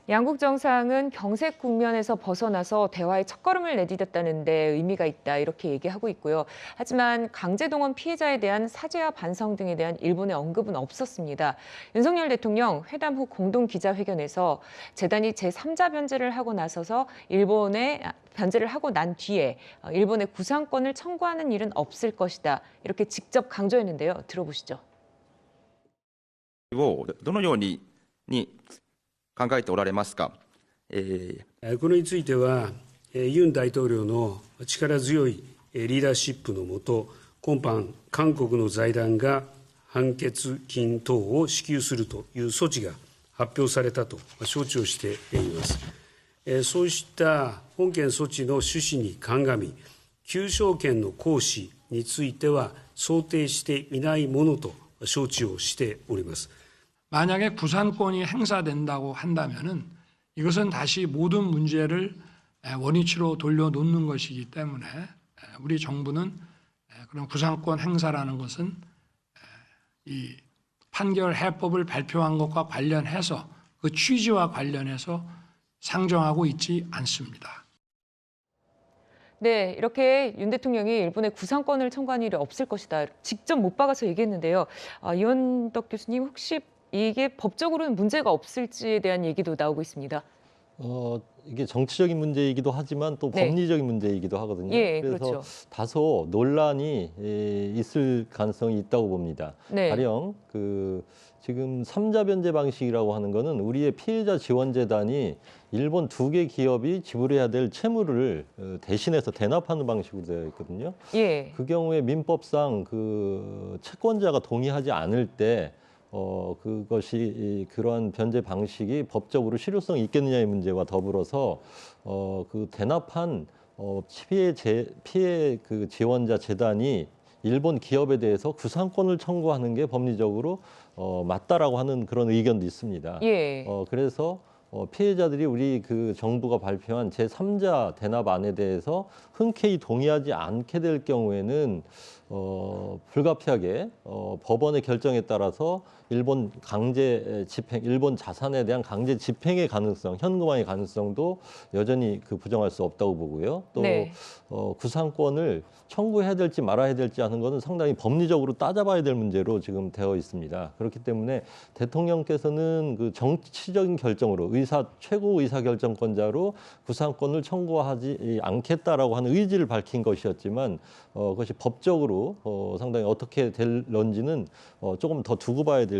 양국 정상은 경색 국면에서 벗어나서 대화의 첫걸음을 내디뎠다는 데 의미가 있다 이렇게 얘기하고 있고요. 하지만 강제동원 피해자에 대한 사죄와 반성 등에 대한 일본의 언급은 없었습니다. 윤석열 대통령 회담 후 공동 기자회견에서 재단이 제3자 변제를 하고 나서서 일본에 변제를 하고 난 뒤에 일본의 구상권을 청구하는 일은 없을 것이다 이렇게 직접 강조했는데요. 들어보시죠. をどのように考えておられますか。これについては、ユン大統領の力強いリーダーシップのもと、今般、韓国の財団が判決金等を支給するという措置が発表されたと承知をしています。そうした本件措置の趣旨に鑑み、求償権の行使については想定していないものと承知をしております。 만약에 구상권이 행사된다고 한다면은 이것은 다시 모든 문제를 원위치로 돌려놓는 것이기 때문에 우리 정부는 그런 구상권 행사라는 것은 이 판결 해법을 발표한 것과 관련해서 그 취지와 관련해서 상정하고 있지 않습니다. 네, 이렇게 윤 대통령이 일본의 구상권을 청구한 일이 없을 것이다. 직접 못 박아서 얘기했는데요. 이원덕 교수님 혹시 이게 법적으로는 문제가 없을지에 대한 얘기도 나오고 있습니다. 이게 정치적인 문제이기도 하지만 또 네. 법리적인 문제이기도 하거든요. 예, 그래서 그렇죠. 다소 논란이 있을 가능성이 있다고 봅니다. 네. 가령 지금 3자 변제 방식이라고 하는 거는 우리의 피해자 지원재단이 일본 2개 기업이 지불해야 될 채무를 대신해서 대납하는 방식으로 되어 있거든요. 예. 그 경우에 민법상 채권자가 동의하지 않을 때 그것이 그러한 변제 방식이 법적으로 실효성이 있겠느냐의 문제와 더불어서 그 대납한 피해 지원자 재단이 일본 기업에 대해서 구상권을 청구하는 게 법리적으로 맞다라고 하는 그런 의견도 있습니다. 예. 그래서 피해자들이 우리 정부가 발표한 제3자 대납안에 대해서 흔쾌히 동의하지 않게 될 경우에는 불가피하게 법원의 결정에 따라서 일본 강제 집행, 일본 자산에 대한 강제 집행의 가능성, 현금화의 가능성도 여전히 부정할 수 없다고 보고요. 또 네. 구상권을 청구해야 될지 말아야 될지 하는 것은 상당히 법리적으로 따져봐야 될 문제로 지금 되어 있습니다. 그렇기 때문에 대통령께서는 정치적인 결정으로 최고 의사결정권자로 구상권을 청구하지 않겠다라고 하는 의지를 밝힌 것이었지만 그것이 법적으로 상당히 어떻게 될런지는 조금 더 두고 봐야 될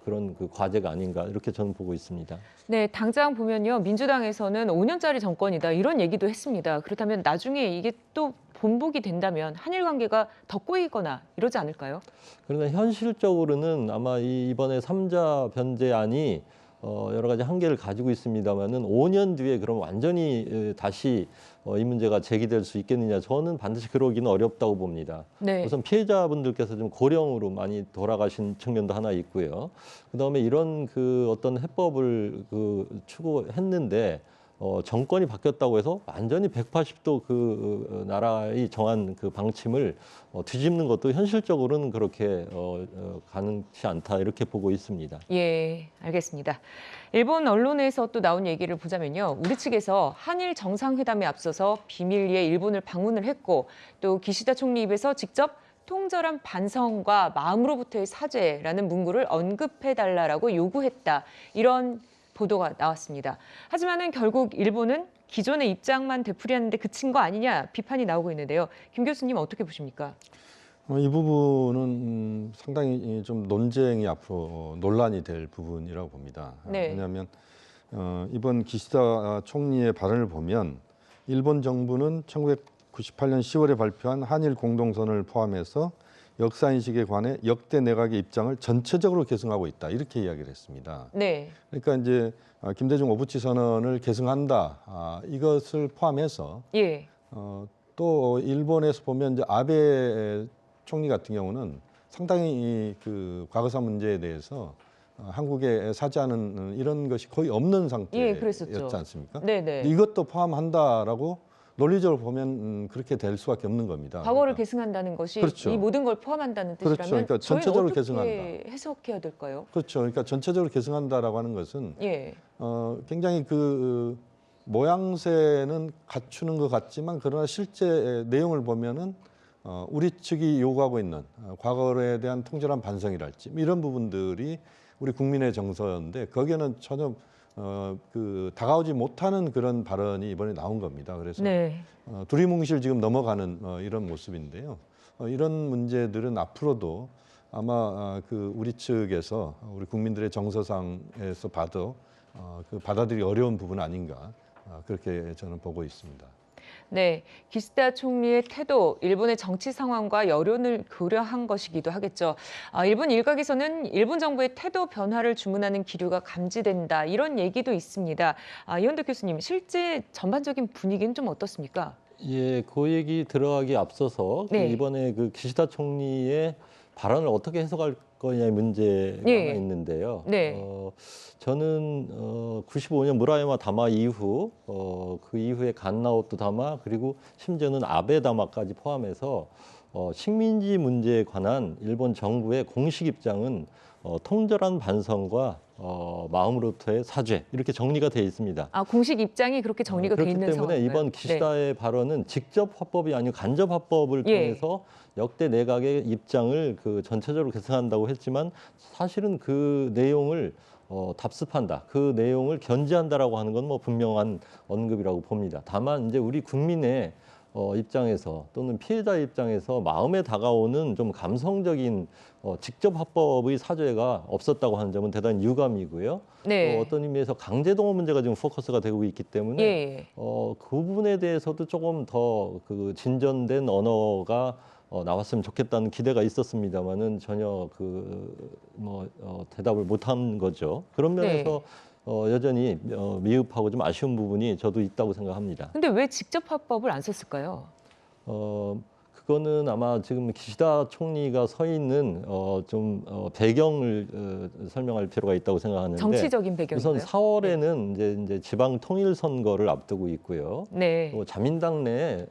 그런 과제가 아닌가 이렇게 저는 보고 있습니다. 네, 당장 보면요. 민주당에서는 5년짜리 정권이다 이런 얘기도 했습니다. 그렇다면 나중에 이게 또 본복이 된다면 한일 관계가 더 꼬이거나 이러지 않을까요? 그러나 현실적으로는 아마 이번에 3자 변제안이 여러 가지 한계를 가지고 있습니다만은 5년 뒤에 그럼 완전히 다시 이 문제가 제기될 수 있겠느냐, 저는 반드시 그러기는 어렵다고 봅니다. 네. 우선 피해자분들께서 좀 고령으로 많이 돌아가신 측면도 하나 있고요. 그다음에 이런 어떤 해법을 추구했는데 정권이 바뀌었다고 해서 완전히 180도 나라의 정한 방침을 뒤집는 것도 현실적으로는 그렇게 가능치 않다 이렇게 보고 있습니다. 예, 알겠습니다. 일본 언론에서 또 나온 얘기를 보자면요. 우리 측에서 한일 정상회담에 앞서서 비밀리에 일본을 방문을 했고 또 기시다 총리 입에서 직접 통절한 반성과 마음으로부터의 사죄라는 문구를 언급해달라고 요구했다. 이런 보도가 나왔습니다. 하지만은 결국 일본은 기존의 입장만 되풀이하는데 그친 거 아니냐 비판이 나오고 있는데요. 김 교수님 어떻게 보십니까? 이 부분은 상당히 좀 논쟁이 앞으로 논란이 될 부분이라고 봅니다. 네. 왜냐하면 이번 기시다 총리의 발언을 보면 일본 정부는 1998년 10월에 발표한 한일 공동선언을 포함해서 역사인식에 관해 역대 내각의 입장을 전체적으로 계승하고 있다 이렇게 이야기를 했습니다. 네. 그러니까 이제 김대중 오부치 선언을 계승한다 이것을 포함해서 예. 또 일본에서 보면 이제 아베 총리 같은 경우는 상당히 과거사 문제에 대해서 한국에 사죄하는 이런 것이 거의 없는 상태였지 그랬었죠. 않습니까? 네네. 이것도 포함한다라고 논리적으로 보면 그렇게 될 수밖에 없는 겁니다. 과거를 그러니까. 계승한다는 것이 그렇죠. 이 모든 걸 포함한다는 뜻이라면 그렇죠. 그러니까 저희는 전체적으로 어떻게 계승한다. 해석해야 될까요? 그렇죠. 그러니까 전체적으로 계승한다라고 하는 것은 예. 굉장히 그 모양새는 갖추는 것 같지만 그러나 실제 내용을 보면은 우리 측이 요구하고 있는 과거에 대한 통절한 반성이랄지 이런 부분들이 우리 국민의 정서인데 거기에는 전혀 그 다가오지 못하는 그런 발언이 이번에 나온 겁니다. 그래서 네. 두리뭉실 지금 넘어가는 이런 모습인데요. 이런 문제들은 앞으로도 아마 그 우리 측에서 우리 국민들의 정서상에서 봐도 그 받아들이기 어려운 부분 아닌가 그렇게 저는 보고 있습니다. 네, 기시다 총리의 태도, 일본의 정치 상황과 여론을 고려한 것이기도 하겠죠. 일본 일각에서는 일본 정부의 태도 변화를 주문하는 기류가 감지된다, 이런 얘기도 있습니다. 이현덕 교수님, 실제 전반적인 분위기는 좀 어떻습니까? 예, 그 얘기 들어가기 앞서서 네. 이번에 그 기시다 총리의 발언을 어떻게 해석할 거냐의 문제가 예. 하나 있는데요. 네. 저는 95년 무라야마 다마 이후 그 이후에 간나오토 다마 그리고 심지어는 아베 다마까지 포함해서 식민지 문제에 관한 일본 정부의 공식 입장은 통절한 반성과 마음으로부터의 사죄 이렇게 정리가 돼 있습니다. 공식 입장이 그렇게 정리가 돼 그렇기 있는 때문에 상황인가요? 이번 기시다의 발언은 직접 화법이 아니고 간접 화법을 예. 통해서 역대 내각의 입장을 그 전체적으로 계승한다고 했지만 사실은 그 내용을 답습한다, 그 내용을 견지한다라고 하는 건 뭐 분명한 언급이라고 봅니다. 다만 이제 우리 국민의 입장에서 또는 피해자 입장에서 마음에 다가오는 좀 감성적인 직접 화법의 사죄가 없었다고 하는 점은 대단히 유감이고요. 네. 또 어떤 의미에서 강제동원 문제가 지금 포커스가 되고 있기 때문에 예. 그 부분에 대해서도 조금 더 그 진전된 언어가 나왔으면 좋겠다는 기대가 있었습니다만은 전혀 대답을 못한 거죠. 그런 면에서 여전히 미흡하고 좀 아쉬운 부분이 저도 있다고 생각합니다. 근데 왜 직접 화법을 안 썼을까요? 그거는 아마 지금 기시다 총리가 서 있는 배경을 설명할 필요가 있다고 생각하는데 정치적인 배경인가요? 우선 4월에는 이제 지방 통일 선거를 앞두고 있고요. 네. 또 자민당 내에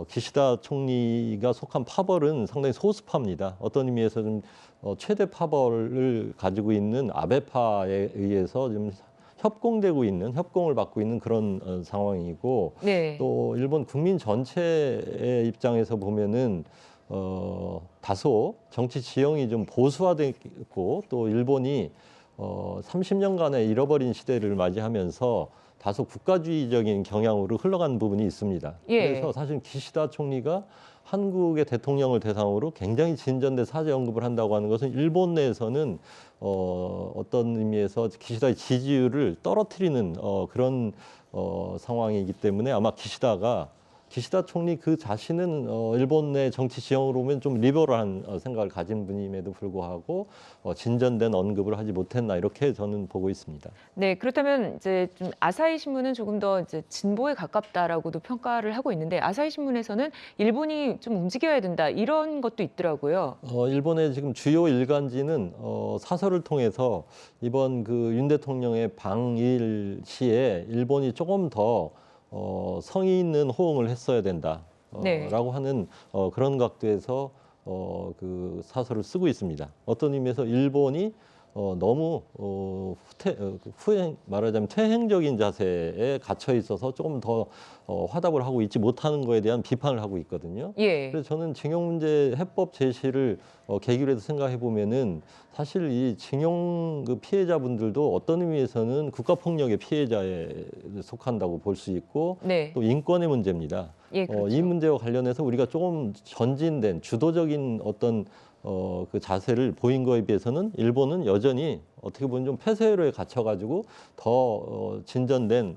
기시다 총리가 속한 파벌은 상당히 소수파입니다. 어떤 의미에서 좀 최대 파벌을 가지고 있는 아베파에 의해서 좀 협공을 받고 있는 그런 상황이고 네. 또 일본 국민 전체의 입장에서 보면은 다소 정치 지형이 좀 보수화됐고 또 일본이 30년간의 잃어버린 시대를 맞이하면서 다소 국가주의적인 경향으로 흘러간 부분이 있습니다. 예. 그래서 사실 기시다 총리가 한국의 대통령을 대상으로 굉장히 진전된 사죄 언급을 한다고 하는 것은 일본 내에서는 어떤 의미에서 기시다의 지지율을 떨어뜨리는 그런 상황이기 때문에 아마 기시다 총리 그 자신은 일본 내 정치 지형으로 보면 좀 리버럴한 생각을 가진 분임에도 불구하고 진전된 언급을 하지 못했나 이렇게 저는 보고 있습니다. 네, 그렇다면 이제 좀 아사히 신문은 조금 더 이제 진보에 가깝다라고도 평가를 하고 있는데 아사히 신문에서는 일본이 좀 움직여야 된다 이런 것도 있더라고요. 일본의 지금 주요 일간지는 사설을 통해서 이번 그 윤 대통령의 방일 시에 일본이 조금 더 성의 있는 호응을 했어야 된다. 네. 라고 하는 그런 각도에서 그 사설을 쓰고 있습니다. 어떤 의미에서 일본이 너무 말하자면 퇴행적인 자세에 갇혀 있어서 조금 더 화답을 하고 있지 못하는 거에 대한 비판을 하고 있거든요. 예. 그래서 저는 징용 문제 해법 제시를 계기로 해서 생각해 보면은 사실 이 징용 그 피해자분들도 어떤 의미에서는 국가폭력의 피해자에 속한다고 볼 수 있고 네. 또 인권의 문제입니다. 예, 그렇죠. 이 문제와 관련해서 우리가 조금 전진된 주도적인 어떤 그 자세를 보인 거에 비해서는 일본은 여전히 어떻게 보면 좀 폐쇄로에 갇혀가지고 더 진전된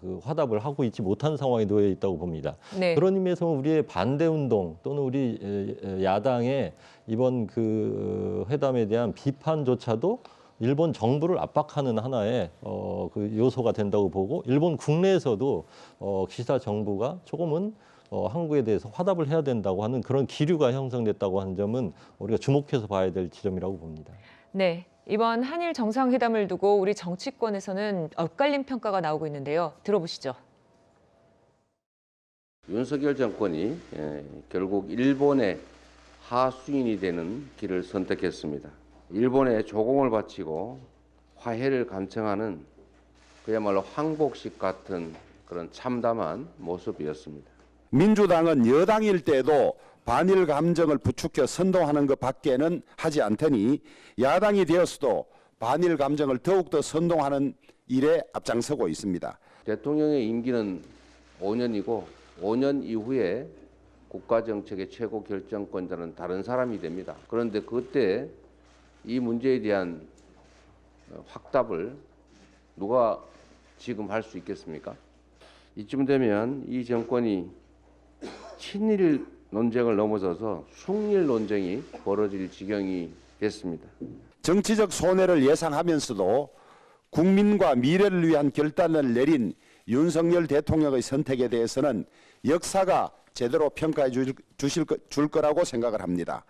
그 화답을 하고 있지 못한 상황에 놓여 있다고 봅니다. 네. 그런 의미에서 우리의 반대 운동 또는 우리 야당의 이번 그 회담에 대한 비판조차도 일본 정부를 압박하는 하나의 그 요소가 된다고 보고 일본 국내에서도 기시다 정부가 조금은 한국에 대해서 화답을 해야 된다고 하는 그런 기류가 형성됐다고 하는 점은 우리가 주목해서 봐야 될 지점이라고 봅니다. 네. 이번 한일 정상회담을 두고 우리 정치권에서는 엇갈린 평가가 나오고 있는데요. 들어보시죠. 윤석열 정권이 결국 일본의 하수인이 되는 길을 선택했습니다. 일본에 조공을 바치고 화해를 감청하는 그야말로 황복식 같은 그런 참담한 모습이었습니다. 민주당은 여당일 때도 반일 감정을 부추겨 선동하는 것밖에는 하지 않더니 야당이 되었어도 반일 감정을 더욱더 선동하는 일에 앞장서고 있습니다. 대통령의 임기는 5년이고 5년 이후에 국가정책의 최고 결정권자는 다른 사람이 됩니다. 그런데 그때 이 문제에 대한 확답을 누가 지금 할 수 있겠습니까? 이쯤 되면 이 정권이 친일 논쟁을 넘어서서 숙일 논쟁이 벌어질 지경이 됐습니다. 정치적 손해를 예상하면서도 국민과 미래를 위한 결단을 내린 윤석열 대통령의 선택에 대해서는 역사가 제대로 평가해 줄 거라고 생각을 합니다.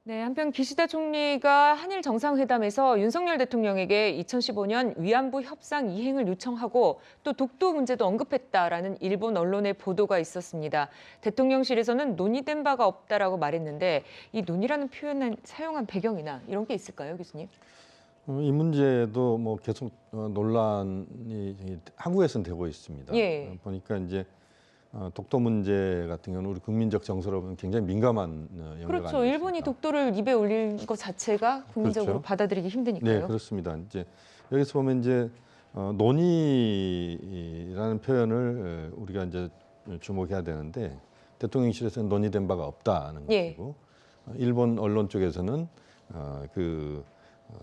네, 한편 기시다 총리가 한일 정상회담에서 윤석열 대통령에게 2015년 위안부 협상 이행을 요청하고 또 독도 문제도 언급했다라는 일본 언론의 보도가 있었습니다. 대통령실에서는 논의된 바가 없다라고 말했는데 이 논의라는 표현을 사용한 배경이나 이런 게 있을까요, 교수님? 이 문제도 뭐 계속 논란이 한국에서는 되고 있습니다. 예. 보니까 이제 독도 문제 같은 경우는 우리 국민적 정서로 보면 굉장히 민감한 영역 그렇죠. 아니겠습니까? 일본이 독도를 입에 올린 것 자체가 국민적으로 그렇죠. 받아들이기 힘드니까요. 네, 그렇습니다. 이제 여기서 보면 이제 논의라는 표현을 우리가 이제 주목해야 되는데 대통령실에서는 논의된 바가 없다는 예. 것이고 일본 언론 쪽에서는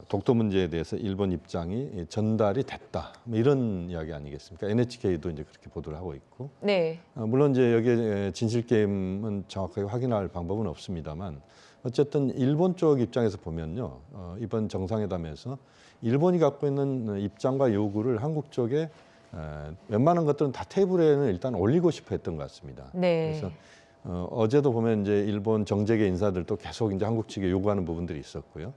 독도 문제에 대해서 일본 입장이 전달이 됐다. 뭐 이런 이야기 아니겠습니까? NHK도 이제 그렇게 보도를 하고 있고. 네. 물론 이제 여기에 진실 게임은 정확하게 확인할 방법은 없습니다만 어쨌든 일본 쪽 입장에서 보면요. 이번 정상회담에서 일본이 갖고 있는 입장과 요구를 한국 쪽에 웬만한 것들은 다 테이블에는 일단 올리고 싶어 했던 것 같습니다. 네. 그래서 어제도 보면 이제 일본 정재계 인사들도 계속 이제 한국 측에 요구하는 부분들이 있었고요.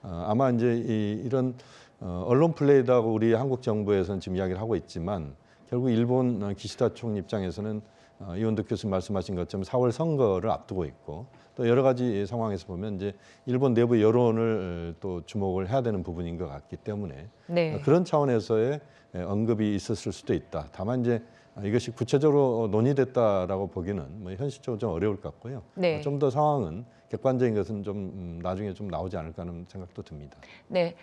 아마 이제 이런 언론 플레이라고 우리 한국 정부에서는 지금 이야기를 하고 있지만 결국 일본 기시다 총리 입장에서는 이원득 교수님 말씀하신 것처럼 4월 선거를 앞두고 있고 또 여러 가지 상황에서 보면 이제 일본 내부 여론을 또 주목을 해야 되는 부분인 것 같기 때문에 네. 그런 차원에서의 언급이 있었을 수도 있다. 다만 이제 이것이 구체적으로 논의됐다라고 보기는 뭐 현실적으로 좀 어려울 것 같고요. 네. 좀 더 상황은 객관적인 것은 좀 나중에 좀 나오지 않을까 하는 생각도 듭니다. 네.